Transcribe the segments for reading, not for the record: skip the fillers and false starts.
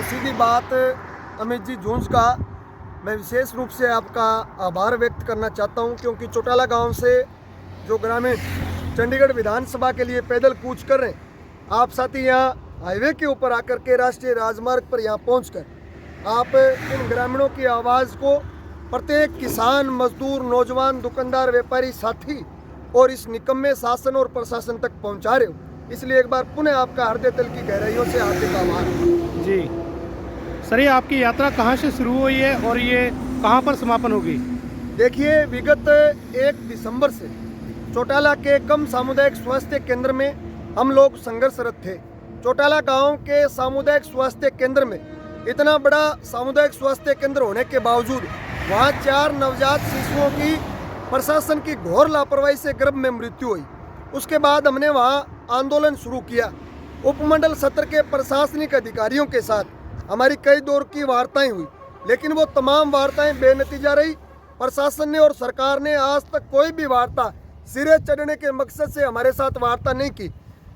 सीधी बात अमित जी जूंझ का मैं विशेष रूप से आपका आभार व्यक्त करना चाहता हूं, क्योंकि चौटाला गांव से जो ग्रामीण चंडीगढ़ विधानसभा के लिए पैदल कूच कर रहे हैं, आप साथी यहाँ हाईवे के ऊपर आकर के राष्ट्रीय राजमार्ग पर यहाँ पहुंचकर आप इन ग्रामीणों की आवाज़ को प्रत्येक किसान, मजदूर, नौजवान, दुकानदार, व्यापारी साथी और इस निकम्मे शासन और प्रशासन तक पहुंचा रहे हो। इसलिए एक बार पुनः आपका हृदय तल की गहराइयों से हार्दिक आभार। जी सर, ये आपकी यात्रा कहाँ से शुरू हुई है और ये कहाँ पर समापन होगी? देखिए, विगत 1 दिसंबर से चौटाला के कम सामुदायिक स्वास्थ्य केंद्र में हम लोग संघर्षरत थे। चौटाला गांव के सामुदायिक स्वास्थ्य केंद्र में इतना बड़ा सामुदायिक स्वास्थ्य केंद्र होने के बावजूद वहाँ 4 नवजात शिशुओं की प्रशासन की घोर लापरवाही से गर्भ में मृत्यु हुई। उसके बाद हमने वहाँ आंदोलन शुरू किया। उपमंडल सत्र के प्रशासनिक अधिकारियों के साथ हमारी कई दौर की वार्ताएं हुई, लेकिन वो तमाम वार्ताएं बेनतीजा रही। प्रशासन ने और सरकार ने आज तक कोई भी वार्ता सिरे चढ़ने के मकसद से हमारे साथ वार्ता नहीं की।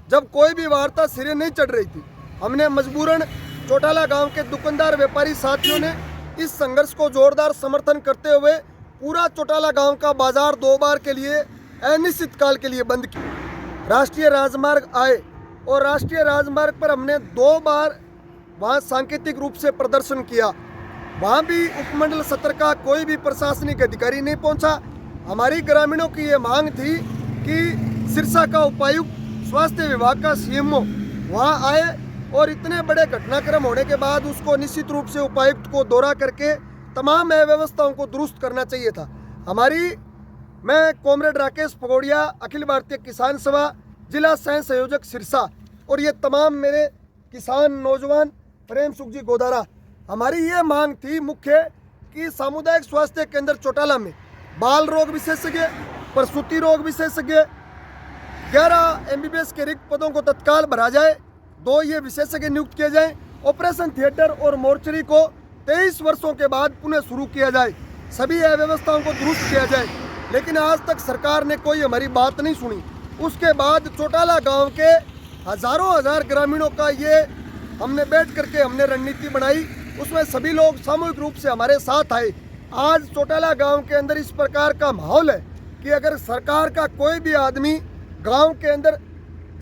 जब कोई भी वार्ता सिरे नहीं चढ़ रही थी, हमने मजबूरन चौटाला गांव के दुकानदार, व्यापारी साथियों ने इस संघर्ष को जोरदार समर्थन करते हुए पूरा चौटाला गांव का बाजार 2 बार के लिए अनिश्चित काल के लिए बंद किया। राष्ट्रीय राजमार्ग आए और राष्ट्रीय राजमार्ग पर हमने 2 बार वहाँ सांकेतिक रूप से प्रदर्शन किया। वहाँ भी उपमंडल सत्र का कोई भी प्रशासनिक अधिकारी नहीं पहुँचा। हमारी ग्रामीणों की ये मांग थी कि सिरसा का उपायुक्त, स्वास्थ्य विभाग का सीएमओ वहाँ आए और इतने बड़े घटनाक्रम होने के बाद उसको निश्चित रूप से उपायुक्त को दौरा करके तमाम अव्यवस्थाओं को दुरुस्त करना चाहिए था। मैं कॉमरेड राकेश पगोड़िया, अखिल भारतीय किसान सभा जिला सह संयोजक सिरसा, और ये तमाम मेरे किसान नौजवान, प्रेम सुख जी गोदारा, हमारी ये मांग थी मुख्य कि सामुदायिक स्वास्थ्य केंद्र चौटाला में बाल रोग विशेषज्ञ, प्रसूति रोग विशेषज्ञ 11 MBBS के रिक्त पदों को तत्काल भरा जाए। 2 ये विशेषज्ञ नियुक्त किए जाएं। ऑपरेशन थिएटर और मोर्चरी को 23 वर्षों के बाद पुनः शुरू किया जाए। सभी अव्यवस्थाओं को दुरुस्त किया जाए। लेकिन आज तक सरकार ने कोई हमारी बात नहीं सुनी। उसके बाद चौटाला गांव के हजारों हजार ग्रामीणों का ये हमने बैठ करके हमने रणनीति बनाई। उसमें सभी लोग सामूहिक रूप से हमारे साथ आए। आज चौटाला गांव के अंदर इस प्रकार का माहौल है कि अगर सरकार का कोई भी आदमी गांव के अंदर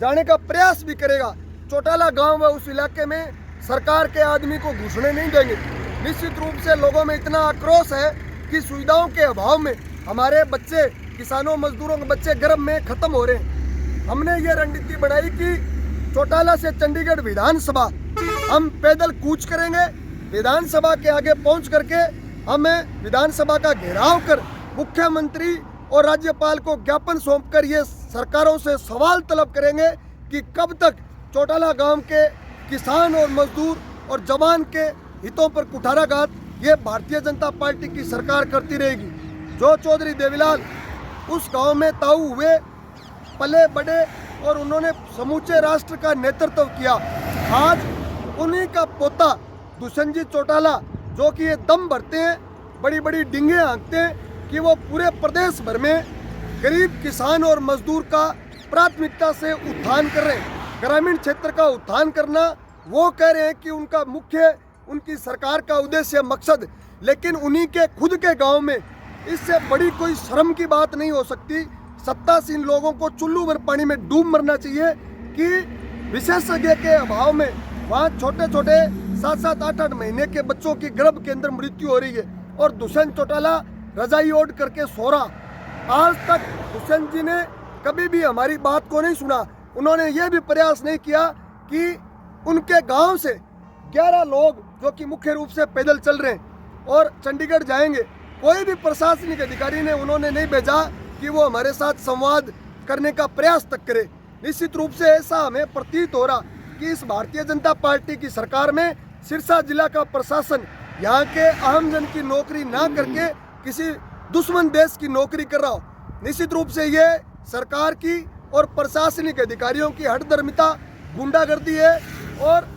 जाने का प्रयास भी करेगा, चौटाला गांव व उस इलाके में सरकार के आदमी को घुसने नहीं देंगे। निश्चित रूप से लोगों में इतना आक्रोश है कि सुविधाओं के अभाव में हमारे बच्चे, किसानों, मजदूरों के बच्चे गर्भ में खत्म हो रहे हैं। हमने ये रणनीति बनाई कि चौटाला से चंडीगढ़ विधानसभा हम पैदल कूच करेंगे। विधानसभा के आगे पहुंच करके हमें विधानसभा का घेराव कर मुख्यमंत्री और राज्यपाल को ज्ञापन सौंपकर ये सरकारों से सवाल तलब करेंगे कि कब तक चौटाला गांव के किसान और मजदूर और जवान के हितों पर कुठाराघात ये भारतीय जनता पार्टी की सरकार करती रहेगी। जो चौधरी देवीलाल उस गांव में ताऊ हुए, पले बड़े और उन्होंने समूचे राष्ट्र का नेतृत्व किया, आज उन्हीं का पोता दुष्यंत जी चौटाला, जो कि ये दम भरते हैं, बड़ी बड़ी डिंगे हाँकते हैं कि वो पूरे प्रदेश भर में गरीब किसान और मजदूर का प्राथमिकता से उत्थान कर रहे हैं, ग्रामीण क्षेत्र का उत्थान करना वो कह रहे हैं कि उनका मुख्य, उनकी सरकार का उद्देश्य, मकसद। लेकिन उन्हीं के खुद के गांव में इससे बड़ी कोई शर्म की बात नहीं हो सकती। सत्तासीन लोगों को चुल्लू भर पानी में डूब मरना चाहिए कि विशेषज्ञ के अभाव में वहाँ छोटे छोटे 7-7, 8-8 महीने के बच्चों की गर्भ के अंदर मृत्यु हो रही है और दुष्यंत चौटाला रजाई ओढ़ करके सो रहा। आज तक दुष्यंत जी ने कभी भी हमारी बात को नहीं सुना। उन्होंने ये भी प्रयास नहीं किया कि उनके गांव से 11 लोग जो कि मुख्य रूप से पैदल चल रहे हैं और चंडीगढ़ जाएंगे, कोई भी प्रशासनिक अधिकारी ने उन्होंने नहीं भेजा कि वो हमारे साथ संवाद करने का प्रयास तक करे। निश्चित रूप से ऐसा हमें प्रतीत हो रहा कि इस भारतीय जनता पार्टी की सरकार में सिरसा जिला का प्रशासन यहाँ के आम जन की नौकरी ना करके किसी दुश्मन देश की नौकरी कर रहा हो। निश्चित रूप से ये सरकार की और प्रशासनिक अधिकारियों की हठधर्मिता, गुंडागर्दी है और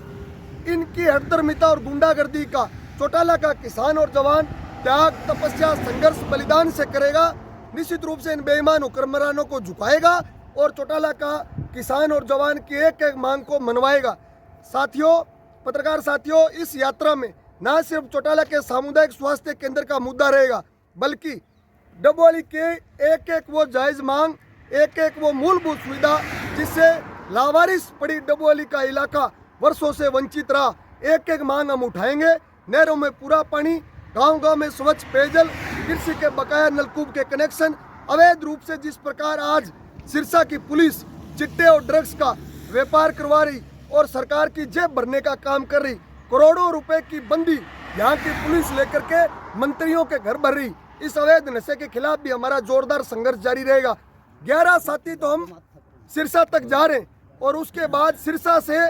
इनकी हठधर्मिता और गुंडागर्दी का चौटाला का किसान और जवान त्याग, तपस्या, संघर्ष, बलिदान से करेगा। निश्चित रूप से इन बेईमान हुक्मरानों को झुकाएगा और चौटाला का किसान और जवान की एक एक मांग को मनवाएगा। साथियों, पत्रकार साथियों, इस यात्रा में न सिर्फ चौटाला के सामुदायिक स्वास्थ्य केंद्र का मुद्दा रहेगा, बल्कि डबोली के एक एक वो जायज़ मांग, एक एक वो मूलभूत सुविधा जिससे लावारिस पड़ी डबोली का इलाका वर्षों से वंचित रहा, एक एक मांग हम उठाएंगे। नहरों में पूरा पानी, गांव-गांव में स्वच्छ पेयजल, कृषि के बकाया नलकूप के कनेक्शन, अवैध रूप से जिस प्रकार आज सिरसा की पुलिस चिट्टे और ड्रग्स का व्यापार करवा रही और सरकार की जेब भरने का काम कर रही, करोड़ों रुपए की बंदी यहाँ की पुलिस लेकर के मंत्रियों के घर भर रही, इस अवैध नशे के खिलाफ भी हमारा जोरदार संघर्ष जारी रहेगा। 11 साथी तो हम सिरसा तक जा रहे हैं और उसके बाद सिरसा से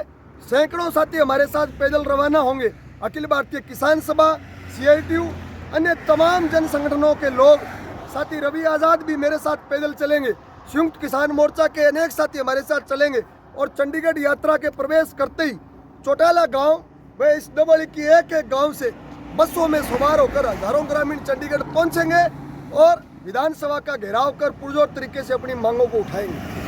सैकड़ों साथी हमारे साथ पैदल रवाना होंगे। अखिल भारतीय किसान सभा, CITU, अन्य तमाम जन संगठनों के लोग, साथी रवि आज़ाद भी मेरे साथ पैदल चलेंगे, संयुक्त किसान मोर्चा के अनेक साथी हमारे साथ चलेंगे और चंडीगढ़ यात्रा के प्रवेश करते ही चौटाला गांव व इस डबोली की एक एक गांव से बसों में सवार होकर हजारों ग्रामीण चंडीगढ़ पहुंचेंगे और विधानसभा का घेराव कर पुरजोर तरीके से अपनी मांगों को उठाएंगे।